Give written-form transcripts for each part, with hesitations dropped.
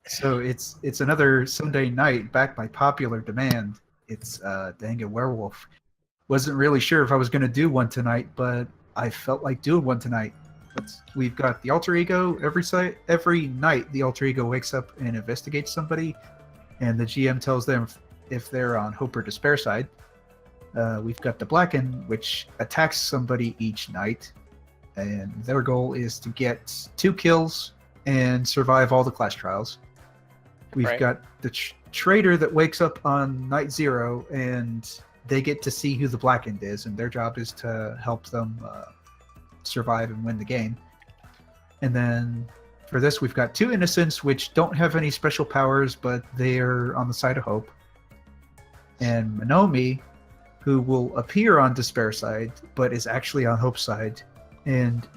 So it's another Sunday night back by popular demand. It's Danganwerewolf. Wasn't really sure if I was going to do one tonight, but I felt like doing one tonight. We've got the alter ego every night. The alter ego wakes up and investigates somebody, and the GM tells them if they're on hope or despair side. We've got the Blackened, which attacks somebody each night, and their goal is to get 2 kills and survive all the class trials. We've got the traitor that wakes up on night 0, and they get to see who the Blackened is, and their job is to help them survive and win the game. And then for this, we've got 2 innocents, which don't have any special powers, but they're on the side of hope. And Monomi, who will appear on despair side, but is actually on hope side. And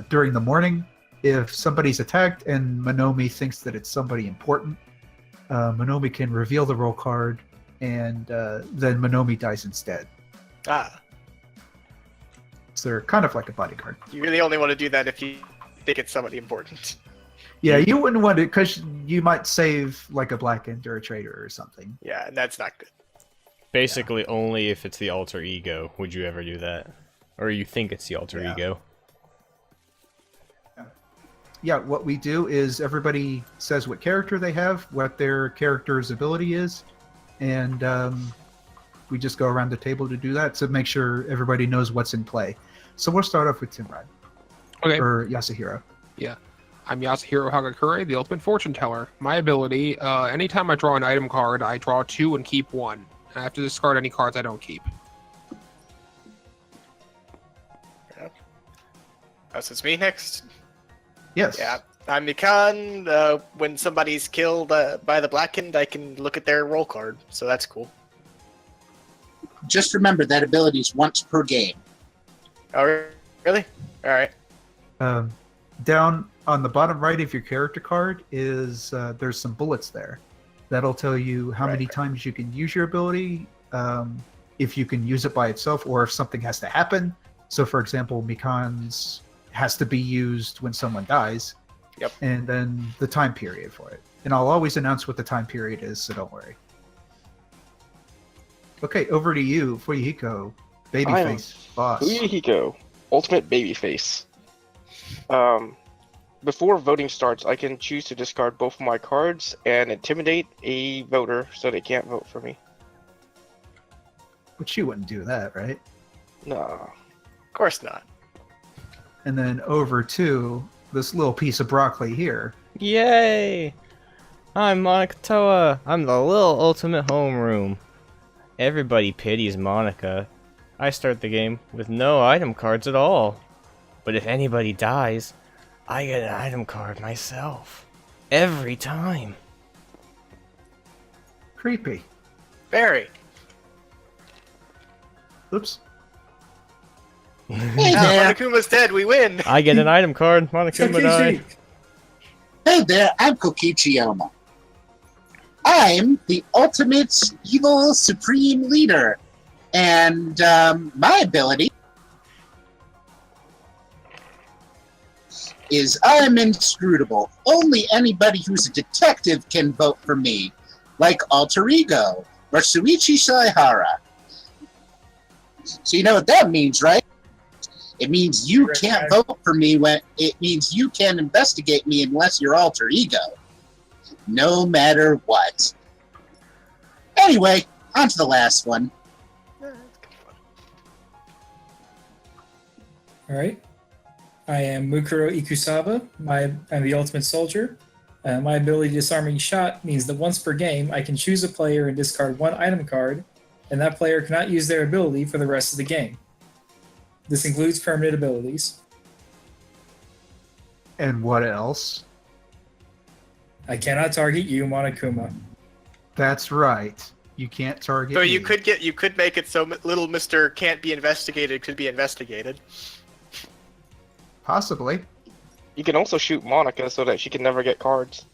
during the morning, if somebody's attacked and Monomi thinks that it's somebody important, Monomi can reveal the roll card, and then Monomi dies instead. Ah. So they're kind of like a bodyguard. You really only want to do that if you think it's somebody important. Yeah, you wouldn't want it because you might save like a Blackened or a traitor or something. Yeah, and that's not good. Basically, only if it's the alter ego would you ever do that. Or you think it's the alter ego. Yeah, what we do is everybody says what character they have, what their character's ability is, and we just go around the table to do that to make sure everybody knows what's in play. So we'll start off with Timrod. Okay. Or Yasuhiro. Yeah. I'm Yasuhiro Hagakure, the Ultimate Fortune Teller. My ability, anytime I draw an item card, I draw 2 and keep 1. I have to discard any cards I don't keep. Yeah. Oh, so it's me next? Yes. Yeah. I'm Mikan. When somebody's killed by the Blackened, I can look at their roll card, so that's cool. Just remember that ability is once per game. Oh, really? Alright. Down on the bottom right of your character card is there's some bullets there. That'll tell you how many times you can use your ability, if you can use it by itself, or if something has to happen. So, for example, Mikan's has to be used when someone dies. Yep. And then the time period for it. And I'll always announce what the time period is, so don't worry. Okay, over to you, Fuyuhiko, babyface boss. Fuyuhiko, ultimate babyface. Before voting starts, I can choose to discard both of my cards and intimidate a voter so they can't vote for me. But you wouldn't do that, right? No. Of course not. And then over to this little piece of broccoli here. Yay! I'm Monica Toa. I'm the little ultimate homeroom. Everybody pities Monica. I start the game with no item cards at all. But if anybody dies, I get an item card myself. Every time. Creepy. Very. Oops. Hey Now, there. Monokuma's dead, we win! I get an item card. Monokuma died. Hey there, I'm Kokichiyama. I'm the ultimate evil supreme leader. And my ability is I'm inscrutable. Only anybody who's a detective can vote for me. Like Alter Ego or Suichi Saihara. So you know what that means, right? It means you can't vote for me when it means you can't investigate me unless you're Alter Ego. No matter what. Anyway, on to the last one. Alright. I am Mukuro Ikusaba. I'm the Ultimate Soldier. My ability Disarming Shot means that once per game, I can choose a player and discard 1 item card, and that player cannot use their ability for the rest of the game. This includes permanent abilities. And what else? I cannot target you, Monokuma. That's right. You can't target So me. you could make it so little Mr. Can't Be Investigated could be investigated. Possibly. You can also shoot Monica so that she can never get cards.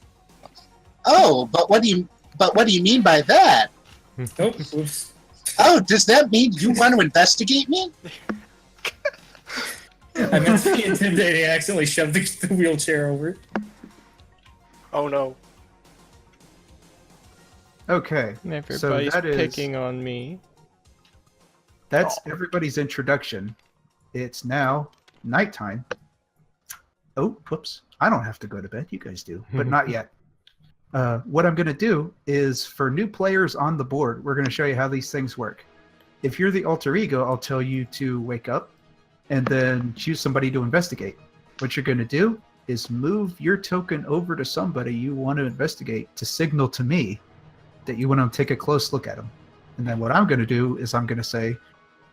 Oh, but what do you mean by that? Nope. Oops. Oh, does that mean you want to investigate me? I meant to be intimidating. I accidentally shoved the wheelchair over. Oh no. Okay, Everybody's that is- picking on me. that's everybody's introduction. It's now nighttime. Oh, whoops. I don't have to go to bed. You guys do, but not yet. What I'm going to do is for new players on the board, we're going to show you how these things work. If you're the alter ego, I'll tell you to wake up and then choose somebody to investigate. What you're going to do is move your token over to somebody you want to investigate to signal to me that you want to take a close look at them. And then what I'm going to do is I'm going to say,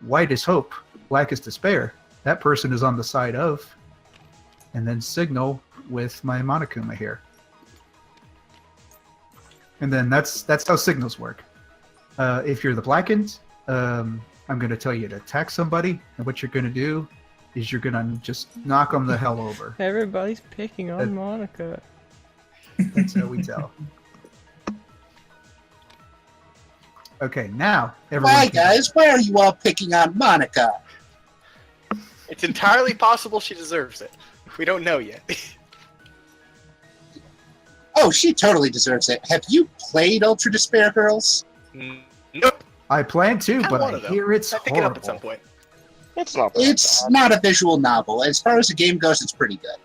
white is hope, black is despair. That person is on the side of, and then signal with my Monokuma here. And then that's how signals work. If you're the blackened, I'm going to tell you to attack somebody, and what you're going to do is you're going to just knock them the hell over. Everybody's picking on Monica. That's how we tell. Okay, now everyone. Why, guys? Why are you all picking on Monica? It's entirely possible she deserves it. We don't know yet. Oh, she totally deserves it. Have you played Ultra Despair Girls? Nope. I plan to, I but wanna, I though. hear it's I pick it up at some horrible. point. It's not. That It's bad. not a visual novel. As far as the game goes, it's pretty good.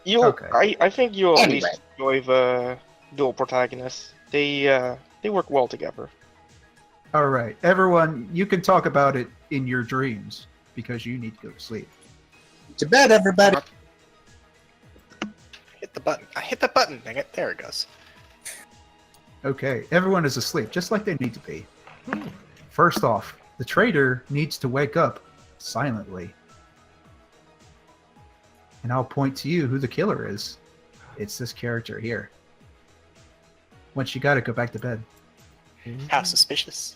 You'll. Okay. I think you'll at Anyway. least enjoy the dual protagonists. They work well together. All right, everyone, you can talk about it in your dreams because you need to go to sleep. To bed, everybody. Hit the button. I hit the button. Dang it. There it goes. Okay, everyone is asleep, just like they need to be. First off, the traitor needs to wake up silently. And I'll point to you who the killer is. It's this character here. Once you got it, go back to bed. How suspicious.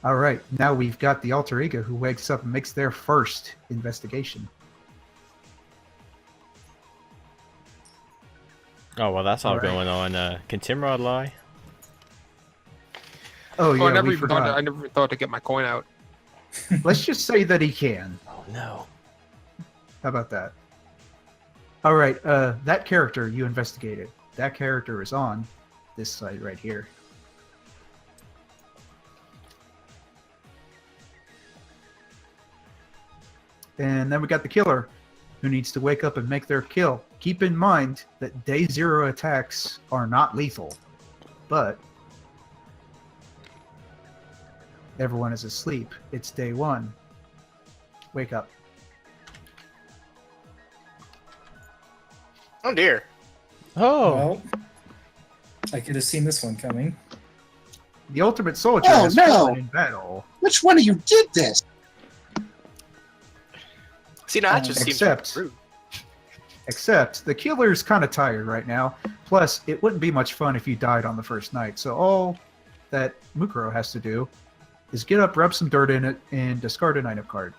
All right, now we've got the alter ego who wakes up and makes their first investigation. Oh, well, that's all Alright. going on. Can Timrod lie? Oh, yeah, I never we even thought. forgot. I never even thought to get my coin out. Let's just say that he can. Oh, no. How about that? All right, that character you investigated. That character is on this side right here. And then we got the killer, who needs to wake up and make their kill. Keep in mind that day 0 attacks are not lethal, but everyone is asleep. It's day 1. Wake up. Oh dear. Oh! Well, I could have seen this one coming. The ultimate soldier Oh, has no. fallen in battle. Which one of you did this? See, now that just seems Except- rude. Except the killer's kind of tired right now. Plus, it wouldn't be much fun if you died on the first night. So all that Mukuro has to do is get up, rub some dirt in it, and discard an item card.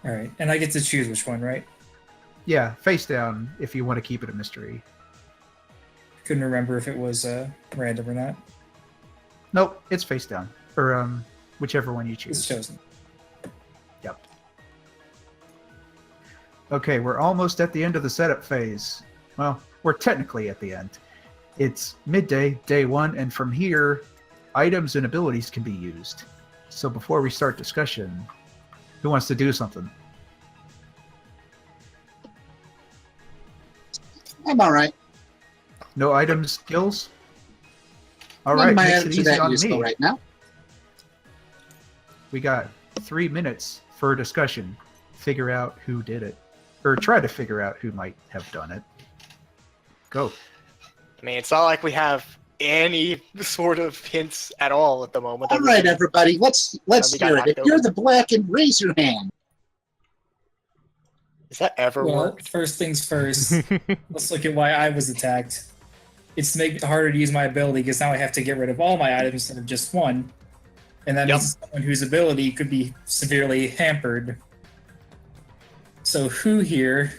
All right, and I get to choose which one, right? Yeah, face down if you want to keep it a mystery. Couldn't remember if it was random or not. Nope, it's face down. Or whichever one you It's choose. chosen. Yep. Okay, we're almost at the end of the setup phase. Well, we're technically at the end. It's midday, day 1, and from here, items and abilities can be used. So before we start discussion, who wants to do something? I'm all right. No items, skills? All None right, of my makes it items are easy that on useful me. right now. We got 3 minutes for a discussion. Figure out who did it. Or try to figure out who might have done it. Go. I mean, it's not like we have any sort of hints at all at the moment. All right, everybody, let's we got hear it. knocked If you're the black and raise your hand. Has that ever Well, worked? first things first. Let's look at why I was attacked. It's to make it harder to use my ability because now I have to get rid of all my items instead of just one. And that Yep. means someone whose ability could be severely hampered. So who here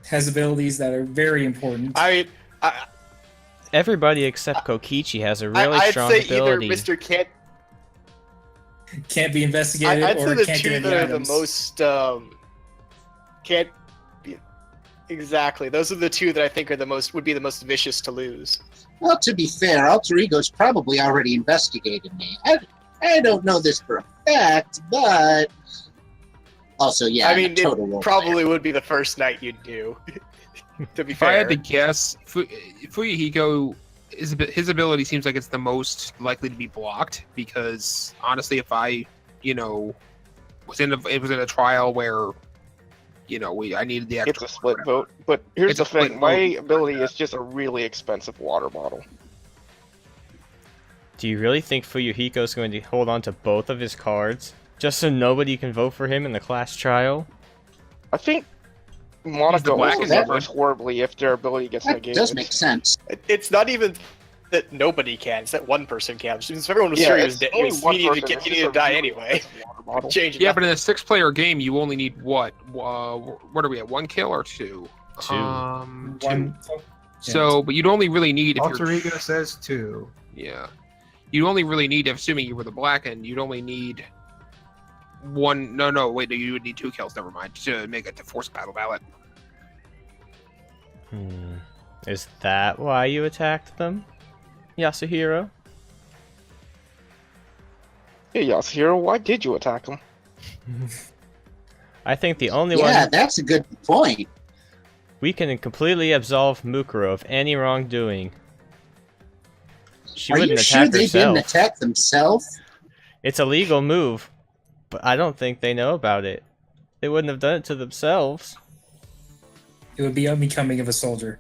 has abilities that are very important? I Everybody except Kokichi has a really I'd strong say ability. either Mr. Can't. Can't be investigated I'd or say the can't two get any that are the items. most can't be. Exactly. Those are the two that I think are would be the most vicious to lose. Well, to be fair, Alter Ego's probably already investigated me. I don't know this for a fact, but also, yeah, I mean, I'm a total role it probably player. would be the first night you'd do. To be If I fair. had to guess, Fuyuhiko, his ability seems like it's the most likely to be blocked because honestly, if I, was in a trial where, I needed the extra. It's a split vote. But here's It's the a split thing: my vote. ability is just a really expensive water bottle. Do you really think Fuyuhiko's going to hold on to both of his cards just so nobody can vote for him in the class trial? I think Monica black also and suffers horribly if their ability gets That negated. does make sense. It's not even that nobody can; it's that one person can. Since everyone was Yeah, sure it's only one he person, needed it's to just a die really anyway. expensive water bottle. Change it. Yeah, up. but in a 6-player game, you only need what? What are we at? 1 kill or 2? Two. 2. One. So, but you'd only really need if Alter you're. Ego says 2. Yeah. You only really need, assuming you were the black end, you'd only need one. No, wait, you would need 2 kills. Never mind, to make it to force battle ballot. Is that why you attacked them, Yasuhiro? Hey, Yasuhiro, why did you attack him? I think the only Yeah, one that's a good point. we can completely absolve Mukuro of any wrongdoing. She Are wouldn't you attack sure they herself. didn't attack themselves? It's a legal move, but I don't think they know about it. They wouldn't have done it to themselves. It would be unbecoming of a soldier.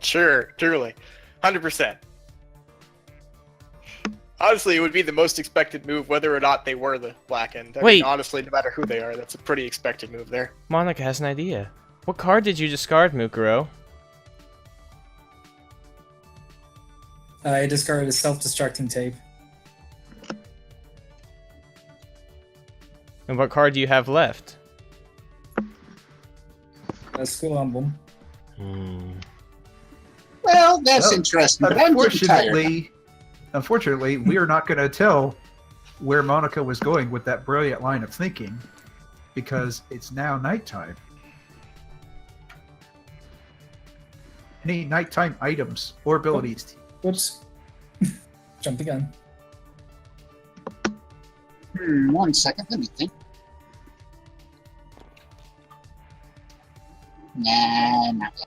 Sure, truly, 100%. Honestly, it would be the most expected move, whether or not they were the black end. I Wait. mean, honestly, no matter who they are, that's a pretty expected move there. Monica has an idea. What card did you discard, Mukuro? I discarded a self-destructing tape. And what card do you have left? A school emblem. Well, that's Well, interesting, but I'm getting tired. Unfortunately, we are not going to tell where Monica was going with that brilliant line of thinking because it's now nighttime. Any nighttime items or abilities? Whoops. Jump the gun. 1 second, let me think. Nah, not yet.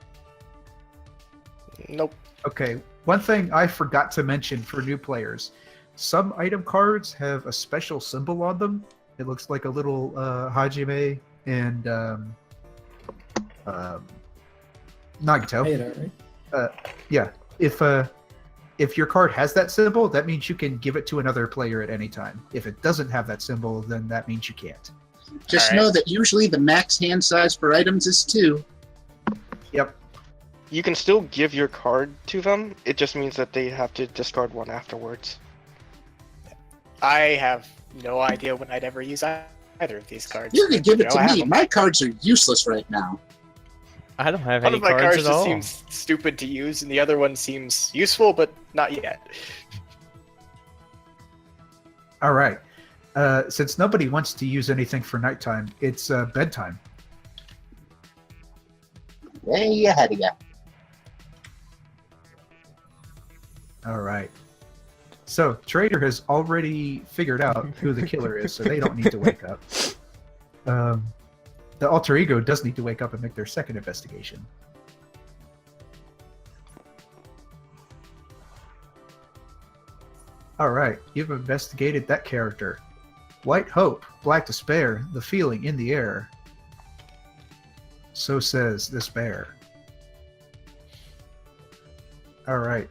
Nope. Okay, one thing I forgot to mention for new players. Some item cards have a special symbol on them. It looks like a little Hajime and Nagito. Ada, right? Yeah, if your card has that symbol, that means you can give it to another player at any time. If it doesn't have that symbol, then that means you can't. Just All right. know that usually the max hand size for items is 2. Yep. You can still give your card to them. It just means that they have to discard one afterwards. I have no idea when I'd ever use either of these cards. You can give it You know, I to have me. them. My cards are useless right now. I don't have One any of my cards cards at just all. seems stupid to use, and the other one seems useful, but not yet. All right. Since nobody wants to use anything for nighttime, it's bedtime. Way ahead of you. All right. So Trader has already figured out who the killer is, so they don't need to wake up. The Alter Ego does need to wake up and make their second investigation. All right, you've investigated that character. White hope, black despair, the feeling in the air. So says this bear. All right.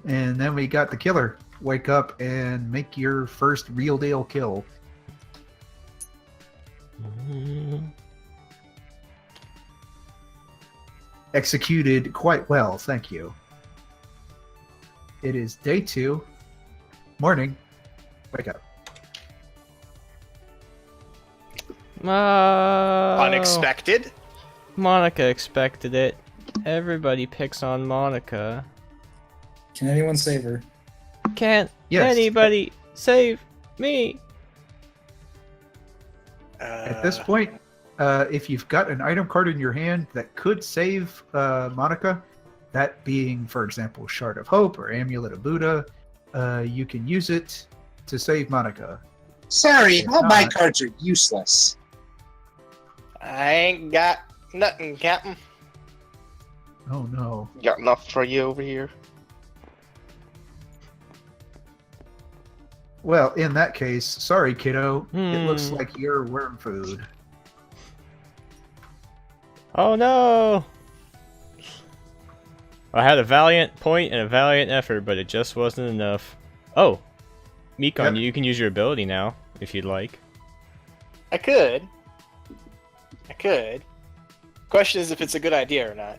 And then we got the killer. Wake up and make your first real deal kill. Executed quite well, thank you. It is day 2. Morning. Wake up. Oh, Unexpected. Monica expected it. Everybody picks on Monica. Can anyone save her? Can't Yes. anybody save me? At this point, if you've got an item card in your hand that could save Monica, that being, for example, Shard of Hope or Amulet of Buddha, you can use it to save Monica. Sorry, If all my not- cards are useless. I ain't got nothing, Captain. Oh no. Got enough for you over here. Well, in that case, sorry, kiddo. It looks Hmm. like you're worm food. Oh no! I had a valiant point and a valiant effort, but it just wasn't enough. Oh, Mikon, Yep. you can use your ability now, if you'd like. I could. Question is if it's a good idea or not.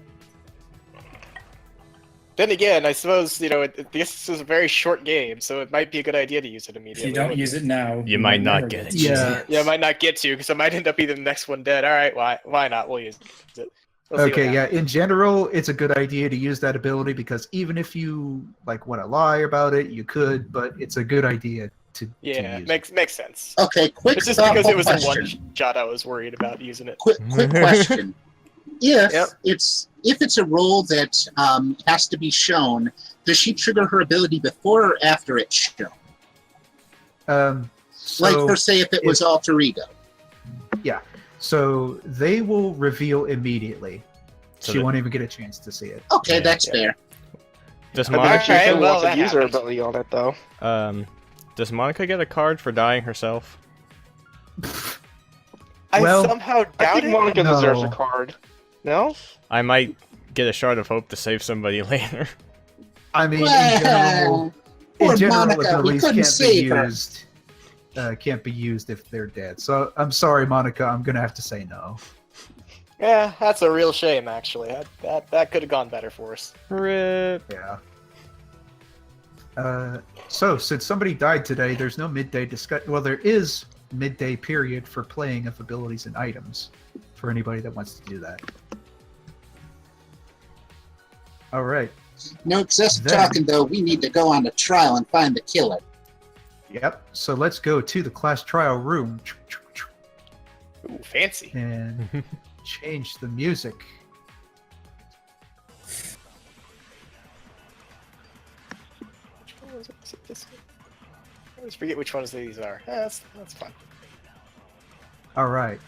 Then again, I suppose, this is a very short game, so it might be a good idea to use it If immediately. you don't use it now, You might not never get it. to use Yeah. Yeah, I might not get to, because I might end up being the next one dead. Alright, why not? We'll use it. We'll see what Okay, yeah, happens. in general, it's a good idea to use that ability because even if you want to lie about it, you could, but it's a good idea to Yeah, use. makes sense. Okay, quick It's just because thoughtful it was a question. one shot I was worried about using it. Quick question. If Yep. it's a role that has to be shown, does she trigger her ability before or after it's shown? Like, So, for say, if it was alter ego. so they will reveal immediately. So She that- won't even get a chance to see it. Okay, Yeah. that's fair. Does I bet Monica, you Alright, still well, wants to that use her happens. ability on it, though. does Monica get a card for dying herself? I Well, somehow I doubt think it. Monica deserves a No. card. No? I might get a Shard of Hope to save somebody later. I mean, Well, poor in general Monica, we abilities couldn't can't be save her. used. Can't be used if they're dead. So I'm sorry, Monica. I'm gonna have to say no. Yeah, that's a real shame, actually. That could have gone better for us. Rip. Yeah. So since somebody died today, there's no midday discussion. Well, there is midday period for playing of abilities and items for anybody that wants to do that. All right. No excessive Then- talking, though. We need to go on a trial and find the killer. Yep. So let's go to the class trial room Ooh, fancy. and change the music. Which one was it? Was it this one? I always forget which ones these are. That's fun. All right.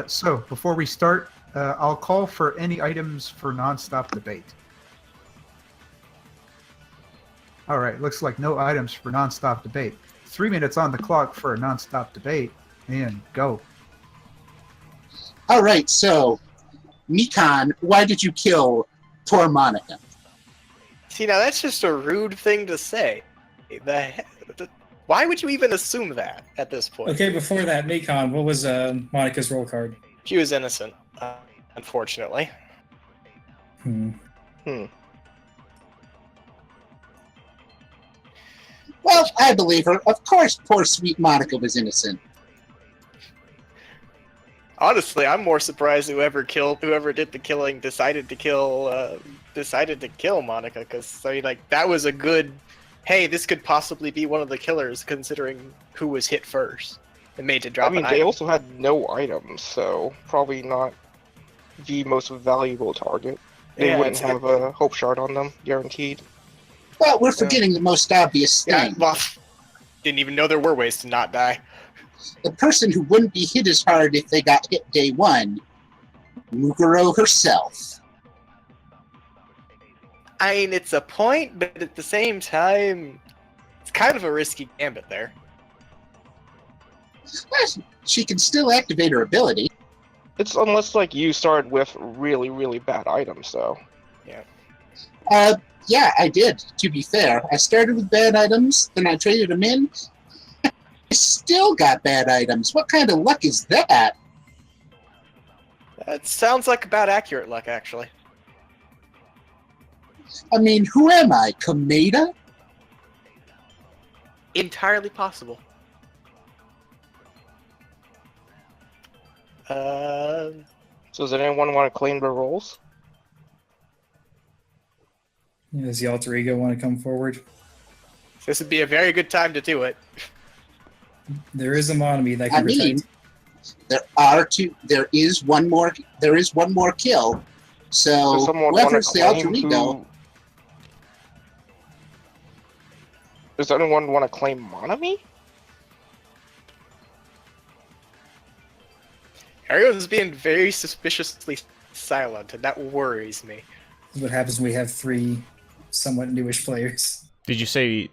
So before we start, I'll call for any items for non-stop debate. All right, looks like no items for non-stop debate. 3 minutes on the clock for a non-stop debate, and go. All right, so, Mikon, why did you kill poor Monica? See, now that's just a rude thing to say. Why would you even assume that at this point? Okay, before that, Mikon, what was Monica's roll card? She was innocent, unfortunately. Well, I believe her. Of course, poor sweet Monica was innocent. Honestly, I'm more surprised whoever did the killing decided to kill Monica, because I mean, like, that was a good. Hey, this could possibly be one of the killers, considering who was hit first and made to drop I mean, an they item. also had no items, so probably not the most valuable target. They Yeah, wouldn't it's- have a hope shard on them, guaranteed. But we're forgetting the most obvious Yeah, thing. well, didn't even know there were ways to not die. The person who wouldn't be hit as hard if they got hit day one, Mukuro herself. I mean, it's a point, but at the same time, it's kind of a risky gambit there. Well, she can still activate her ability. It's unless, like, you start with really, really bad items, though. Yeah, I did, to be fair. I started with bad items, then I traded them in. I still got bad items. What kind of luck is that? That sounds like about accurate luck, actually. I mean, who am I, Komeda? Entirely possible. So does anyone want to claim their roles? Does the alter ego want to come forward? This would be a very good time to do it. There is a Monami that I can protect. mean, There are two. There is one more. There is one more kill. So Does someone whoever's want to the alter claim ego, who... Does anyone want to claim Monami? Everyone's being very suspiciously silent, and that worries me. This is what happens when we have 3 somewhat newish players. Did you say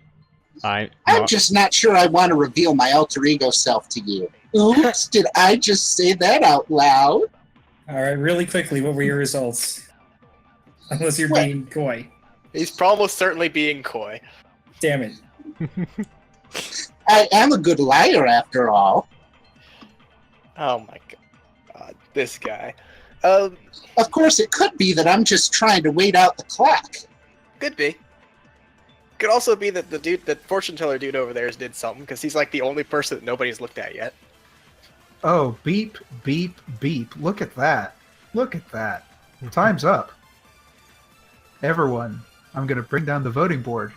I'm just not sure I want to reveal my alter ego self to you. Oops, did I just say that out loud? Alright, really quickly, what were your results? Unless you're What? being coy. He's almost certainly being coy. Damn it. I am a good liar after all. Oh my god, this guy. Of course, it could be that I'm just trying to wait out the clock. Could be. Could also be that the dude, that fortune teller dude over there, did something because he's like the only person that nobody's looked at yet. Oh, beep, beep, beep. Look at that. Look at that. Time's up. Everyone, I'm going to bring down the voting board.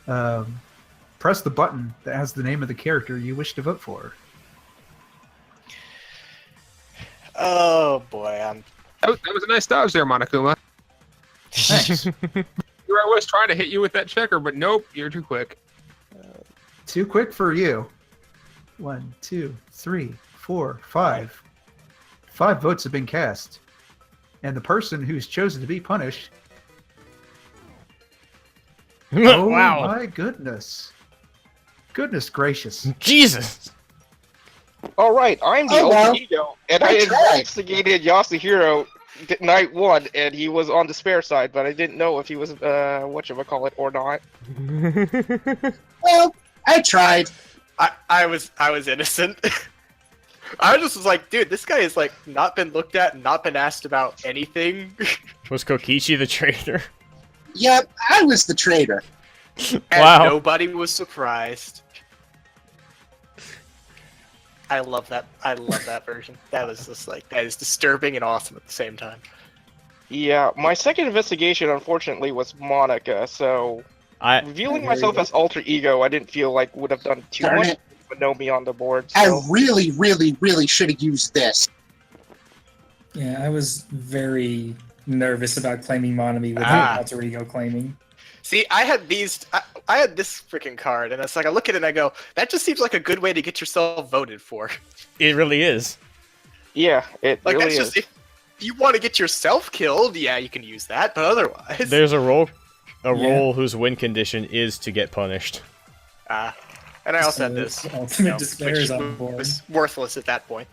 Press the button that has the name of the character you wish to vote for. Oh boy, That was a nice dodge there, Monokuma. Thanks. Here I was trying to hit you with that checker, but nope, you're too quick. Too quick for you. 1, 2, 3, 4, 5. 5 votes have been cast. And the person who's chosen to be punished... Oh wow. my goodness. Goodness gracious. Jesus. All right, I'm the Oh, well. alter ego, and I I tried. investigated Yasuhiro night 1, and he was on the spare side, but I didn't know if he was whatchamacallit or not. Well, I tried. I was innocent. I just was like, dude, this guy has like not been looked at, not been asked about anything, Was Kokichi the traitor? Yep, I was the traitor. and Wow. nobody was surprised. I love that. I love that version. That was just like, that is disturbing and awesome at the same time. Yeah, my second investigation, unfortunately, was Monica, so revealing myself as alter ego, I didn't feel like would have done too Darn much it. to know me on the board. I So. really, really, really should have used this. Yeah, I was very nervous about claiming Monami without alter ego claiming. See, I had these. I had this freaking card, and it's like I look at it and I go, that just seems like a good way to get yourself voted for. It really is. Yeah, it Like really that's is. just if you want to get yourself killed, yeah, you can use that, but otherwise, There's a role Yeah. role whose win condition is to get punished. and I also had So, this. Ultimate Despair which is on board. was worthless at that point.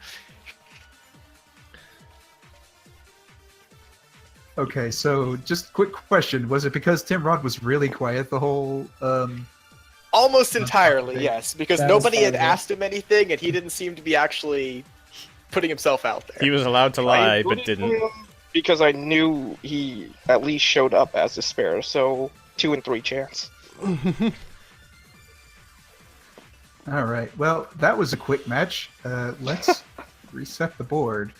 Okay, so just quick question. Was it because Timrod was really quiet the whole... Almost entirely, yes, because That was nobody had part of it. asked him anything, and he didn't seem to be actually putting himself out there. He was allowed to I lie, but voted for didn't. him because I knew he at least showed up as a spare, so 2 in 3 chance. All right, well, that was a quick match. Let's reset the board.